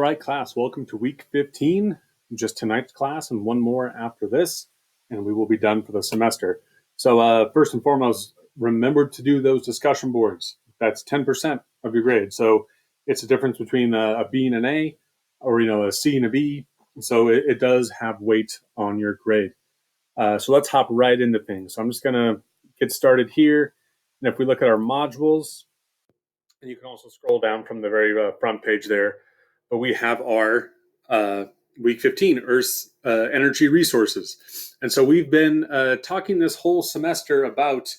right, class, welcome to week 15, just tonight's class and one more after this, and we will be done for the semester. So first and foremost, remember to do those discussion boards. That's 10% of your grade. So it's a difference between a B and an A, or a C and a B. So it does have weight on your grade. So let's hop right into things. So I'm just going to get started here. And if we look at our modules, and you can also scroll down from the very front page there, but we have our week 15, Earth's energy resources. And so we've been talking this whole semester about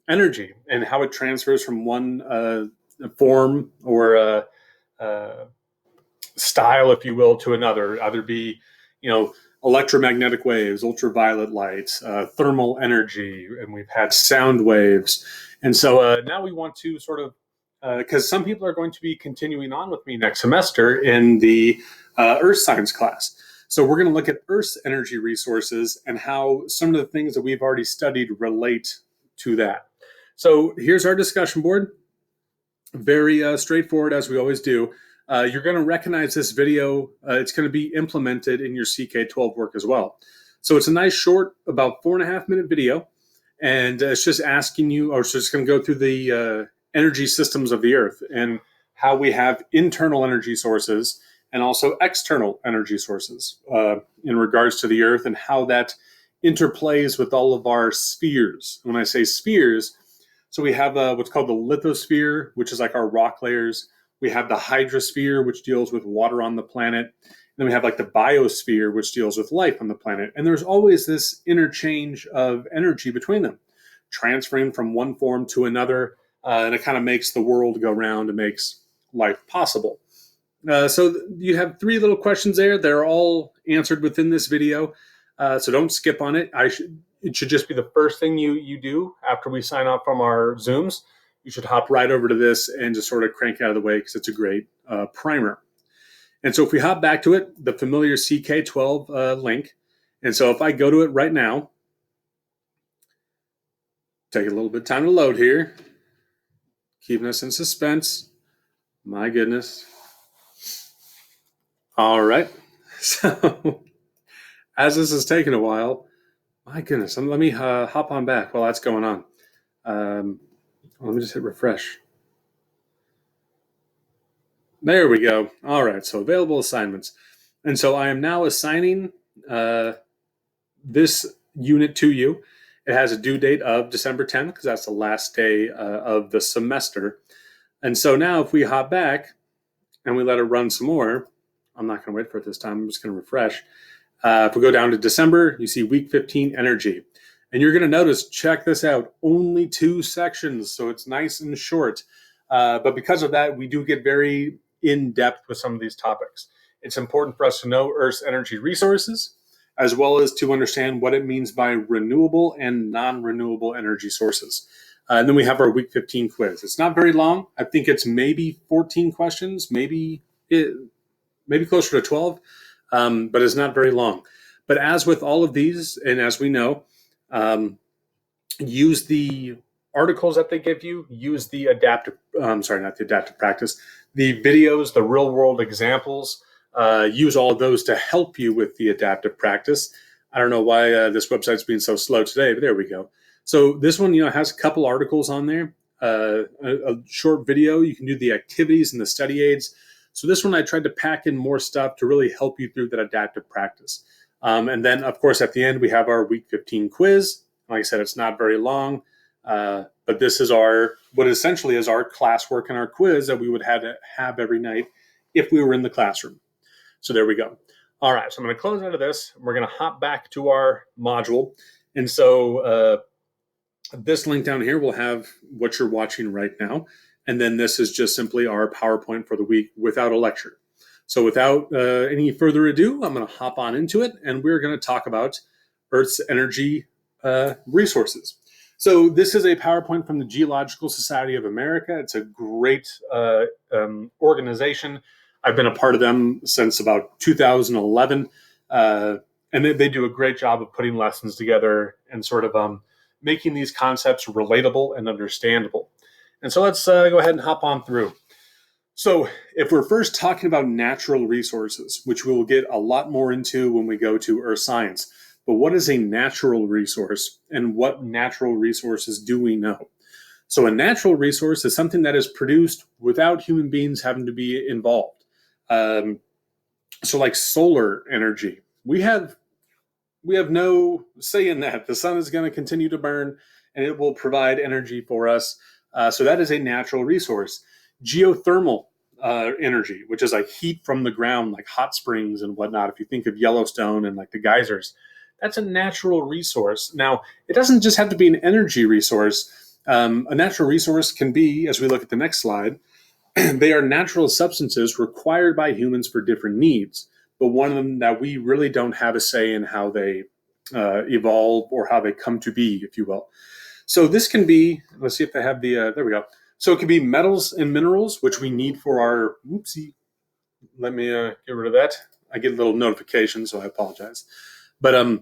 energy and how it transfers from one form or style, if you will, to another, either be, electromagnetic waves, ultraviolet lights, thermal energy, and we've had sound waves. And so now we want to sort of, because some people are going to be continuing on with me next semester in the Earth Science class. So we're going to look at Earth's energy resources and how some of the things that we've already studied relate to that. So here's our discussion board. Very straightforward, as we always do. You're going to recognize this video. It's going to be implemented in your CK12 work as well. So it's a nice short, about 4.5-minute video. And it's just asking you, or it's just going to go through the energy systems of the Earth and how we have internal energy sources and also external energy sources in regards to the Earth and how that interplays with all of our spheres. When I say spheres, so we have what's called the lithosphere, which is like our rock layers. We have the hydrosphere, which deals with water on the planet. And then we have like the biosphere, which deals with life on the planet. And there's always this interchange of energy between them, transferring from one form to another. And it kind of makes the world go round and makes life possible. So you have 3 little questions there. They're all answered within this video. So don't skip on it. It should just be the first thing you do after we sign off from our Zooms. You should hop right over to this and just sort of crank it out of the way because it's a great primer. And so if we hop back to it, the familiar CK12 link. And so if I go to it right now, take a little bit of time to load here, keeping us in suspense. My goodness. All right. So as this is taking a while, my goodness, let me hop on back while that's going on. Let me just hit refresh. There we go. All right, so available assignments. And so I am now assigning this unit to you. It has a due date of December 10th because that's the last day of the semester. And so now if we hop back and we let it run some more, I'm not going to wait for it this time. I'm just going to refresh. If we go down to December, you see week 15 energy. And you're going to notice, check this out, only 2 sections. So it's nice and short. But because of that, we do get very in-depth with some of these topics. It's important for us to know Earth's energy resources, as well as to understand what it means by renewable and non-renewable energy sources. And then we have our week 15 quiz. It's not very long. I think it's maybe 14 questions, maybe closer to 12, but it's not very long. But as with all of these, and as we know, use the articles that they give you, use the adaptive practice, the videos, the real world examples, use all of those to help you with the adaptive practice. I don't know why this website's being so slow today, but there we go. So this one, has a couple articles on there, a short video. You can do the activities and the study aids. So this one, I tried to pack in more stuff to really help you through that adaptive practice. And then, of course, at the end, we have our week 15 quiz. Like I said, it's not very long, but this is what essentially is our classwork and our quiz that we would have every night if we were in the classroom. So there we go. All right, so I'm going to close out of this. We're going to hop back to our module. And so this link down here will have what you're watching right now. And then this is just simply our PowerPoint for the week without a lecture. So without any further ado, I'm going to hop on into it, and we're going to talk about Earth's energy resources. So this is a PowerPoint from the Geological Society of America. It's a great organization. I've been a part of them since about 2011, and they do a great job of putting lessons together and sort of making these concepts relatable and understandable. And so let's go ahead and hop on through. So, if we're first talking about natural resources, which we will get a lot more into when we go to earth science, but what is a natural resource and what natural resources do we know? So, a natural resource is something that is produced without human beings having to be involved. Um, like solar energy, we have no say in that. The sun is going to continue to burn, and it will provide energy for us. So that is a natural resource. Geothermal energy, which is like heat from the ground, like hot springs and whatnot. If you think of Yellowstone and like the geysers, that's a natural resource. Now, it doesn't just have to be an energy resource. A natural resource can be, as we look at the next slide, they are natural substances required by humans for different needs, but one of them that we really don't have a say in how they evolve or how they come to be, if you will. So this can be, let's see if they have the, there we go. So it can be metals and minerals, which we need for our, whoopsie, let me get rid of that. I get a little notification, so I apologize. But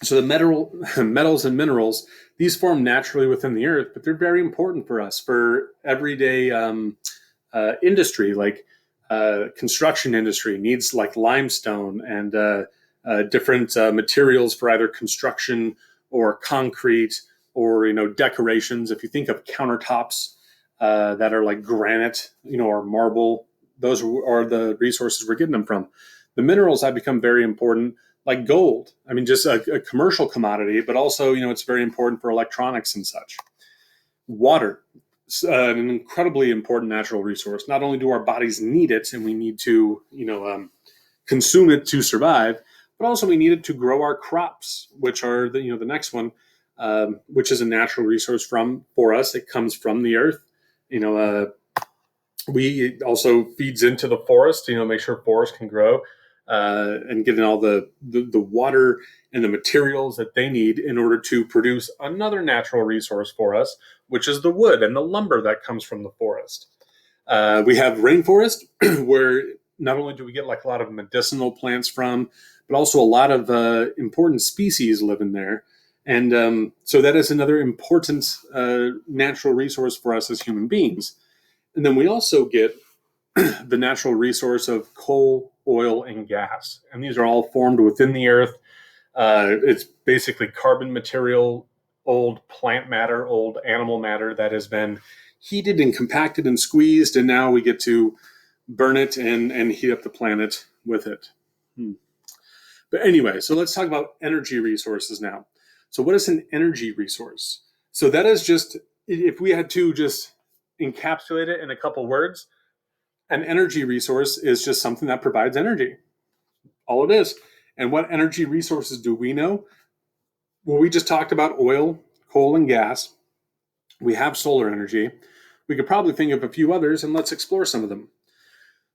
so the metals and minerals, these form naturally within the earth, but they're very important for us for everyday industry, like construction industry needs like limestone and different materials for either construction or concrete or decorations. If you think of countertops that are like granite, or marble, those are the resources we're getting them from. The minerals have become very important, like gold. I mean, just a commercial commodity, but also it's very important for electronics and such. Water, an incredibly important natural resource. Not only do our bodies need it, and we need to, consume it to survive, but also we need it to grow our crops, which are the next one, which is a natural resource for us. It comes from the earth. It also feeds into the forest. Make sure forests can grow and getting all the water and the materials that they need in order to produce another natural resource for us, which is the wood and the lumber that comes from the forest. We have rainforest, where not only do we get like a lot of medicinal plants from, but also a lot of important species live in there. And so that is another important natural resource for us as human beings. And then we also get the natural resource of coal, oil, and gas. And these are all formed within the earth. It's basically carbon material, old plant matter, old animal matter that has been heated and compacted and squeezed, and now we get to burn it and heat up the planet with it. But anyway, so let's talk about energy resources now. So what is an energy resource? So that is just, if we had to just encapsulate it in a couple words, an energy resource is just something that provides energy. All it is. And what energy resources do we know? Well, we just talked about oil, coal, and gas. We have solar energy. We could probably think of a few others, and let's explore some of them.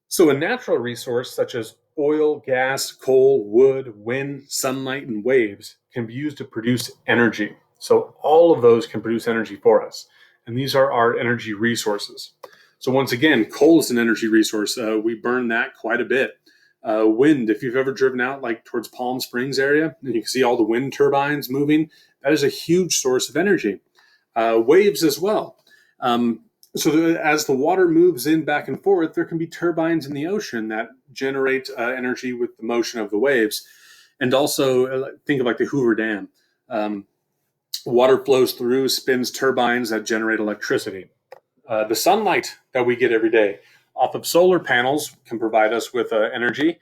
So a natural resource such as oil, gas, coal, wood, wind, sunlight, and waves can be used to produce energy. So all of those can produce energy for us. And these are our energy resources. So once again, coal is an energy resource. We burn that quite a bit. Wind, if you've ever driven out like towards Palm Springs area, and you can see all the wind turbines moving, that is a huge source of energy. Waves as well. As the water moves in back and forth, there can be turbines in the ocean that generate energy with the motion of the waves. And also think of like the Hoover Dam. Water flows through, spins turbines that generate electricity. The sunlight that we get every day off of solar panels can provide us with energy.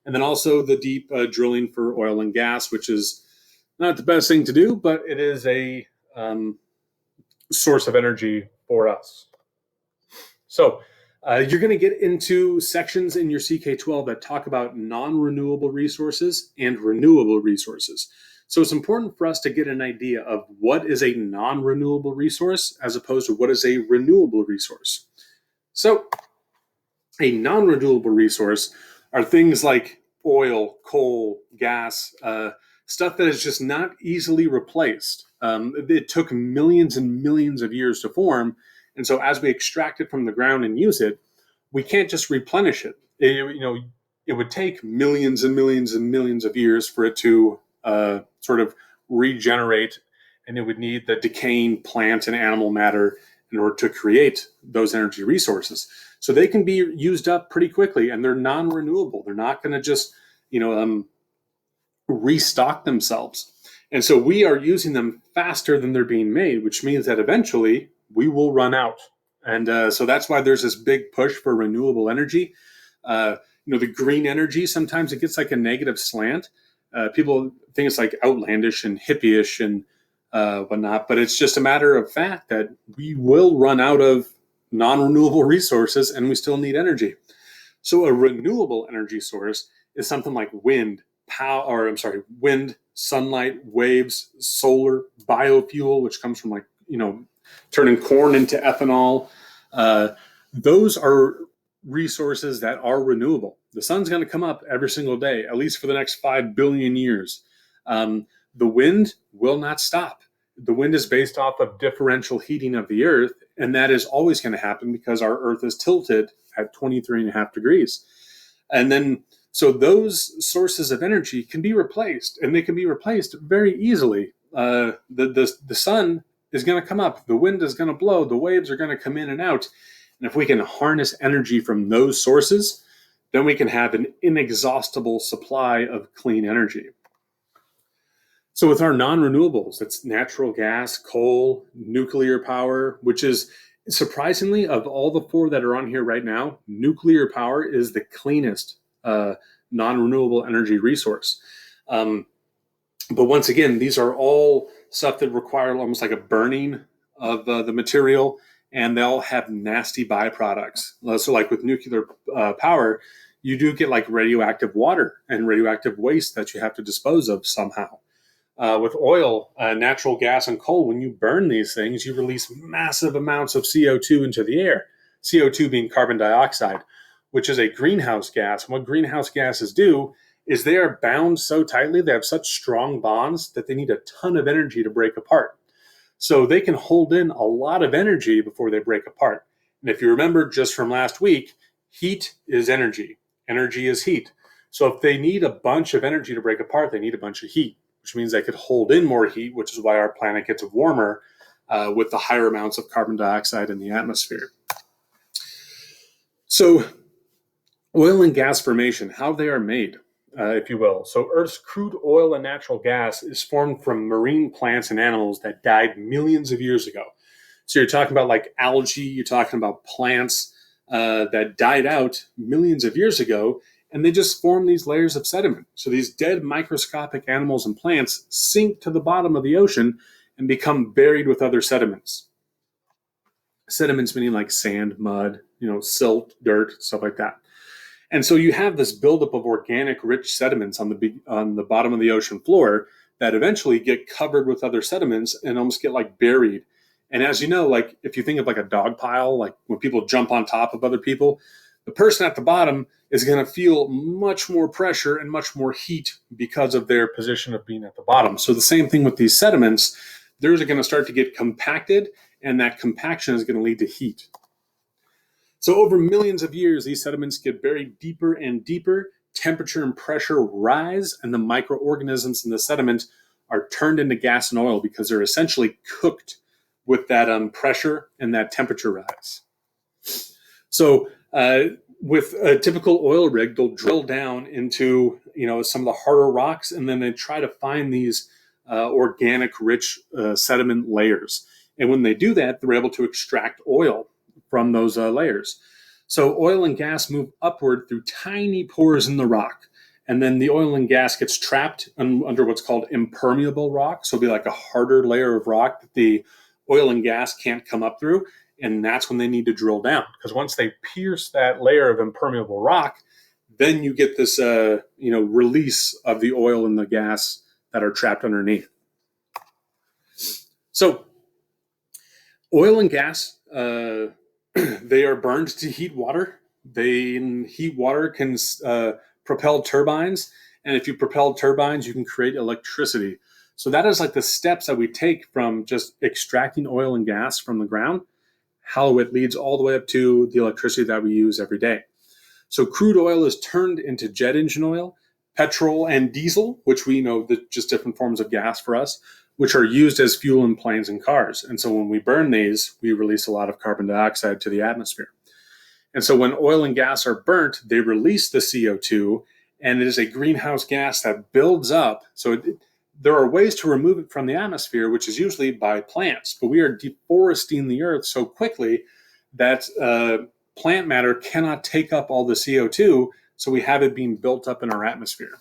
And then also the deep drilling for oil and gas, which is not the best thing to do, but it is a source of energy for us. So you're going to get into sections in your CK12 that talk about non-renewable resources and renewable resources. So it's important for us to get an idea of what is a non-renewable resource as opposed to what is a renewable resource. So a non-renewable resource are things like oil, coal, gas, stuff that is just not easily replaced. It took millions and millions of years to form. And so as we extract it from the ground and use it, we can't just replenish it. It would take millions and millions and millions of years for it to sort of regenerate, and it would need the decaying plant and animal matter in order to create those energy resources. So they can be used up pretty quickly, and they're non-renewable. They're not going to just, restock themselves. And so we are using them faster than they're being made, which means that eventually we will run out. And so that's why there's this big push for renewable energy. The green energy, sometimes it gets like a negative slant. People think it's like outlandish and hippie-ish and whatnot, but it's just a matter of fact that we will run out of non-renewable resources and we still need energy. So a renewable energy source is something like wind, sunlight, waves, solar, biofuel, which comes from turning corn into ethanol. Those are resources that are renewable. The sun's going to come up every single day, at least for the next 5 billion years. The wind will not stop. The wind is based off of differential heating of the earth, and that is always going to happen because our earth is tilted at 23.5 degrees. And then, so those sources of energy can be replaced, and they can be replaced very easily. The sun is going to come up, the wind is going to blow, the waves are going to come in and out. And if we can harness energy from those sources, then we can have an inexhaustible supply of clean energy. So with our non-renewables, it's natural gas, coal, nuclear power, which is surprisingly, of all the four that are on here right now, nuclear power is the cleanest non-renewable energy resource. But once again, these are all stuff that require almost like a burning of the material, and they'll have nasty byproducts. So like with nuclear power, you do get like radioactive water and radioactive waste that you have to dispose of somehow. With oil, natural gas, and coal, when you burn these things, you release massive amounts of CO2 into the air. CO2 being carbon dioxide, which is a greenhouse gas. And what greenhouse gases do is they are bound so tightly, they have such strong bonds that they need a ton of energy to break apart. So they can hold in a lot of energy before they break apart. And if you remember just from last week, heat is energy. Energy is heat. So if they need a bunch of energy to break apart, they need a bunch of heat, which means they could hold in more heat, which is why our planet gets warmer with the higher amounts of carbon dioxide in the atmosphere. So oil and gas formation, how they are made, if you will. So Earth's crude oil and natural gas is formed from marine plants and animals that died millions of years ago. So you're talking about like algae, you're talking about plants that died out millions of years ago, and they just form these layers of sediment. So these dead microscopic animals and plants sink to the bottom of the ocean and become buried with other sediments. Sediments meaning like sand, mud, silt, dirt, stuff like that. And so you have this buildup of organic, rich sediments on the bottom of the ocean floor that eventually get covered with other sediments and almost get like buried. And as you know, like if you think of like a dog pile, like when people jump on top of other people, the person at the bottom is going to feel much more pressure and much more heat because of their position of being at the bottom. So the same thing with these sediments, they're going to start to get compacted, and that compaction is going to lead to heat. So over millions of years, these sediments get buried deeper and deeper, temperature and pressure rise, and the microorganisms in the sediment are turned into gas and oil because they're essentially cooked with that pressure and that temperature rise. So with a typical oil rig, they'll drill down into some of the harder rocks, and then they try to find these organic, rich sediment layers. And when they do that, they're able to extract oil from those layers. So oil and gas move upward through tiny pores in the rock, and then the oil and gas gets trapped under what's called impermeable rock. So it'll be like a harder layer of rock that the oil and gas can't come up through. And that's when they need to drill down, because once they pierce that layer of impermeable rock, then you get this, release of the oil and the gas that are trapped underneath. So, oil and gas, they are burned to heat water. Heat water can propel turbines, and if you propel turbines, you can create electricity. So that is like the steps that we take from just extracting oil and gas from the ground, how it leads all the way up to the electricity that we use every day. So crude oil is turned into jet engine oil, petrol, and diesel, which we know that just different forms of gas for us, which are used as fuel in planes and cars. And so when we burn these, we release a lot of carbon dioxide to the atmosphere. And so when oil and gas are burnt, they release the CO2, and it is a greenhouse gas that builds up. So there are ways to remove it from the atmosphere, which is usually by plants, but we are deforesting the earth so quickly that plant matter cannot take up all the CO2, so we have it being built up in our atmosphere.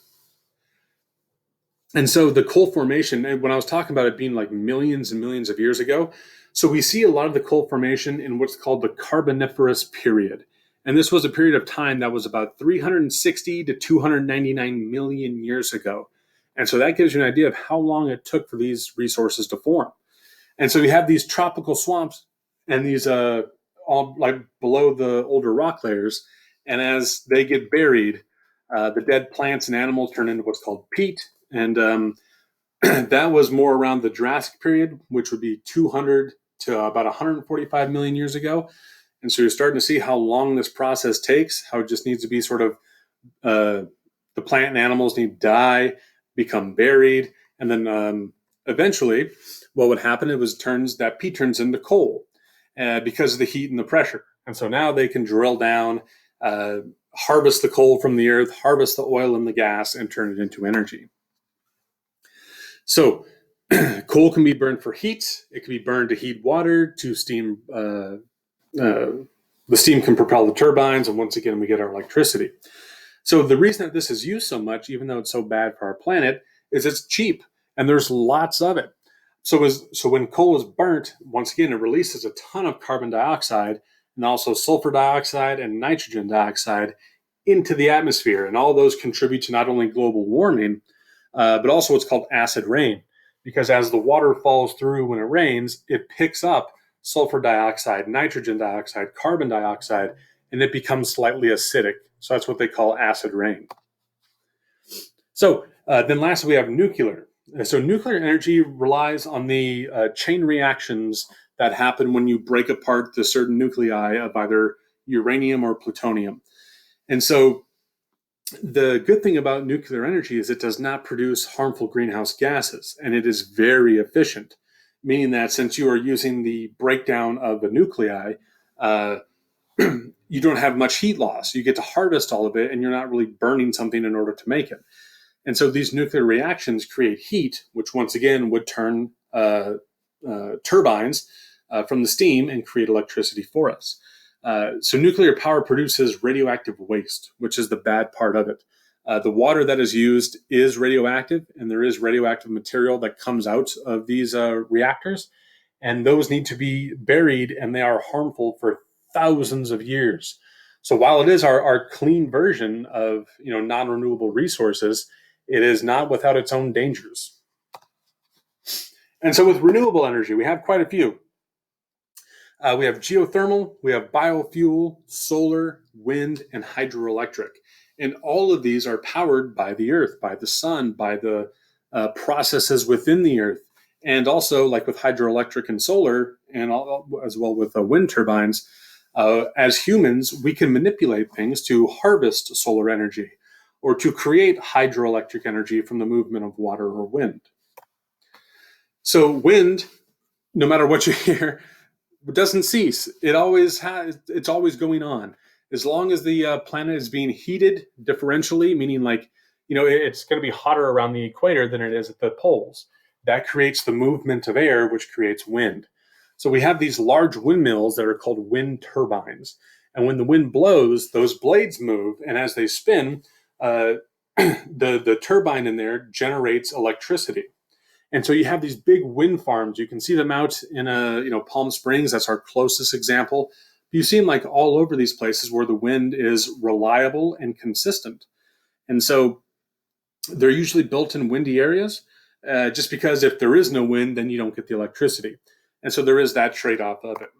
And so the coal formation, and when I was talking about it being like millions and millions of years ago, so we see a lot of the coal formation in what's called the Carboniferous period. And this was a period of time that was about 360 to 299 million years ago. And so that gives you an idea of how long it took for these resources to form. And so you have these tropical swamps and these all like below the older rock layers. And as they get buried, the dead plants and animals turn into what's called peat. And that was more around the Jurassic period, which would be 200 to about 145 million years ago. And so you're starting to see how long this process takes, how it just needs to be sort of the plant and animals need to die, become buried, and then eventually what would happen that peat turns into coal because of the heat and the pressure. And so now they can drill down, harvest the coal from the earth, harvest the oil and the gas, and turn it into energy. So coal can be burned for heat. It can be burned to heat water, to steam. The steam can propel the turbines, and once again, we get our electricity. So the reason that this is used so much, even though it's so bad for our planet, is it's cheap, and there's lots of it. So when coal is burnt, once again, it releases a ton of carbon dioxide and also sulfur dioxide and nitrogen dioxide into the atmosphere. And all those contribute to not only global warming, but also what's called acid rain. Because as the water falls through when it rains, it picks up sulfur dioxide, nitrogen dioxide, carbon dioxide, and it becomes slightly acidic. So that's what they call acid rain. So then lastly, we have nuclear. So nuclear energy relies on the chain reactions that happen when you break apart the certain nuclei of either uranium or plutonium. And so the good thing about nuclear energy is it does not produce harmful greenhouse gases, and it is very efficient, meaning that since you are using the breakdown of the nuclei, you don't have much heat loss. You get to harvest all of it, and you're not really burning something in order to make it. And so these nuclear reactions create heat, which once again would turn turbines from the steam and create electricity for us. So nuclear power produces radioactive waste, which is the bad part of it. The water that is used is radioactive, and there is radioactive material that comes out of these reactors, and those need to be buried, and they are harmful for thousands of years. So while it is our clean version of non-renewable resources, it is not without its own dangers. And so with renewable energy, we have quite a few. We have geothermal, we have biofuel, solar, wind, and hydroelectric. And all of these are powered by the earth, by the sun, by the processes within the earth. And also, like with hydroelectric and solar, and as well with wind turbines, as humans, we can manipulate things to harvest solar energy or to create hydroelectric energy from the movement of water or wind. So wind, no matter what you hear, doesn't cease. It's always going on. As long as the planet is being heated differentially, meaning it's going to be hotter around the equator than it is at the poles. That creates the movement of air, which creates wind. So we have these large windmills that are called wind turbines. And when the wind blows, those blades move, and as they spin, the turbine in there generates electricity. And so you have these big wind farms. You can see them out in Palm Springs. That's our closest example. You see them like all over these places where the wind is reliable and consistent. And so they're usually built in windy areas, just because if there is no wind, then you don't get the electricity. And so there is that trade-off of it.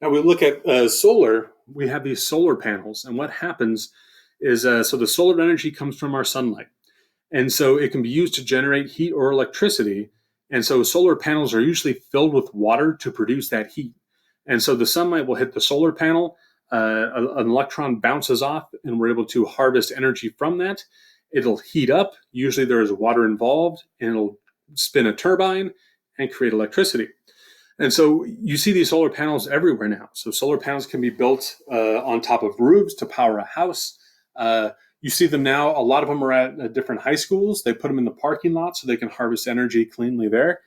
Now we look at solar. We have these solar panels. And what happens is, so the solar energy comes from our sunlight. And so it can be used to generate heat or electricity. And so solar panels are usually filled with water to produce that heat. And so the sunlight will hit the solar panel, an electron bounces off, and we're able to harvest energy from that. It'll heat up. Usually there is water involved, and it'll spin a turbine and create electricity. And so you see these solar panels everywhere now. So solar panels can be built on top of roofs to power a house. You see them now. A lot of them are at different high schools. They put them in the parking lot so they can harvest energy cleanly there.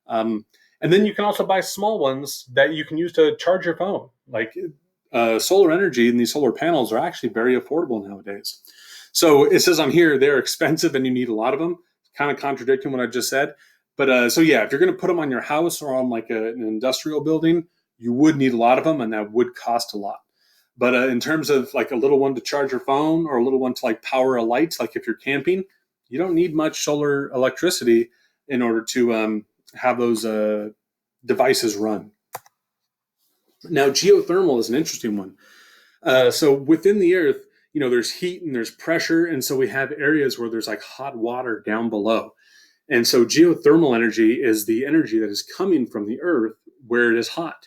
And then you can also buy small ones that you can use to charge your phone. Like solar energy and these solar panels are actually very affordable nowadays. So it says on here they're expensive and you need a lot of them. Kind of contradicting what I just said. But so yeah, if you're going to put them on your house or on like an industrial building, you would need a lot of them, and that would cost a lot. But in terms of like a little one to charge your phone or a little one to like power a light, like if you're camping, you don't need much solar electricity in order to have those devices run. Now, geothermal is an interesting one. So within the earth, there's heat and there's pressure, and so we have areas where there's like hot water down below. And so geothermal energy is the energy that is coming from the earth where it is hot.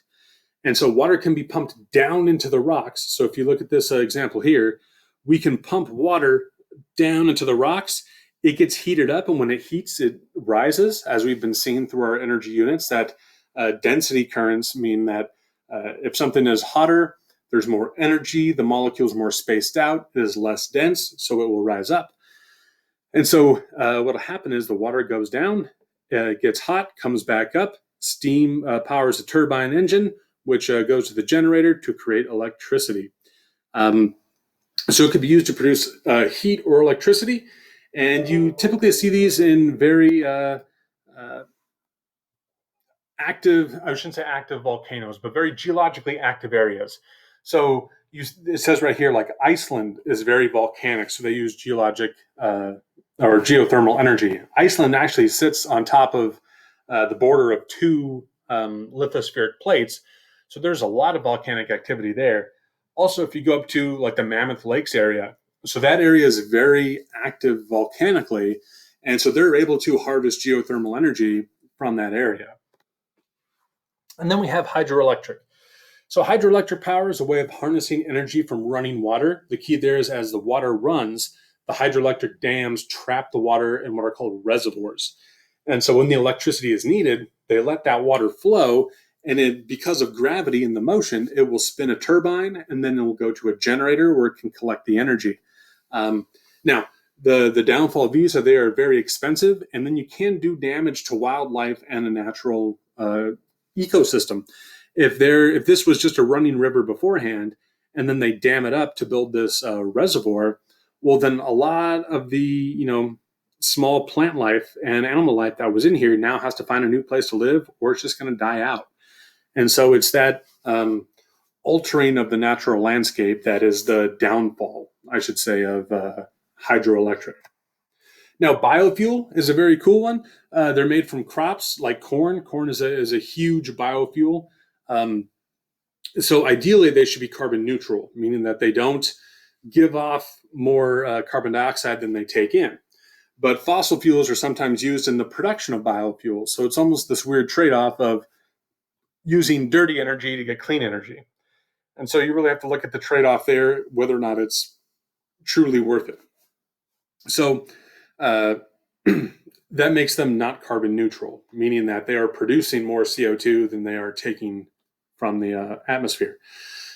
And so water can be pumped down into the rocks. So if you look at this example here, we can pump water down into the rocks. It gets heated up, and when it heats, it rises, as we've been seeing through our energy units. That density currents mean that if something is hotter, there's more energy, the molecule's more spaced out, it is less dense, so it will rise up. And so what will happen is the water goes down, it gets hot, comes back up, steam powers a turbine engine, which goes to the generator to create electricity. So it could be used to produce heat or electricity. And you typically see these in very active, I shouldn't say active volcanoes, but very geologically active areas. So it says right here, like Iceland is very volcanic, so they use geologic or geothermal energy. Iceland actually sits on top of the border of two lithospheric plates, so there's a lot of volcanic activity there. Also, if you go up to like the Mammoth Lakes area, so that area is very active volcanically, and so they're able to harvest geothermal energy from that area. And then we have hydroelectric. So hydroelectric power is a way of harnessing energy from running water. The key there is as the water runs, the hydroelectric dams trap the water in what are called reservoirs. And so when the electricity is needed, they let that water flow, and because of gravity and the motion, it will spin a turbine, and then it will go to a generator where it can collect the energy. Now, the downfall of these are they are very expensive, and then you can do damage to wildlife and a natural ecosystem. If this was just a running river beforehand, and then they dam it up to build this reservoir, well, then a lot of the small plant life and animal life that was in here now has to find a new place to live, or it's just going to die out. And so it's that altering of the natural landscape that is the downfall, I should say, of hydroelectric. Now, biofuel is a very cool one. They're made from crops like corn. Corn is a huge biofuel. So ideally, they should be carbon neutral, meaning that they don't give off more carbon dioxide than they take in. But fossil fuels are sometimes used in the production of biofuels. So it's almost this weird trade-off of using dirty energy to get clean energy. And so you really have to look at the trade-off there, whether or not it's truly worth it. So that makes them not carbon neutral, meaning that they are producing more CO2 than they are taking from the atmosphere.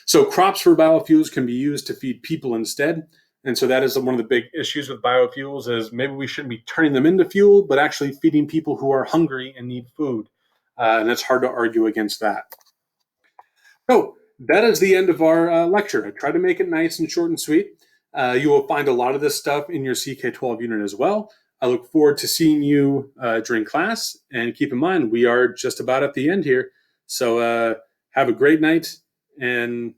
So crops for biofuels can be used to feed people instead. And so that is one of the big issues with biofuels is maybe we shouldn't be turning them into fuel, but actually feeding people who are hungry and need food. And it's hard to argue against that. So that is the end of our lecture. I tried to make it nice and short and sweet. You will find a lot of this stuff in your CK12 unit as well. I look forward to seeing you during class. And keep in mind, we are just about at the end here. So have a great night and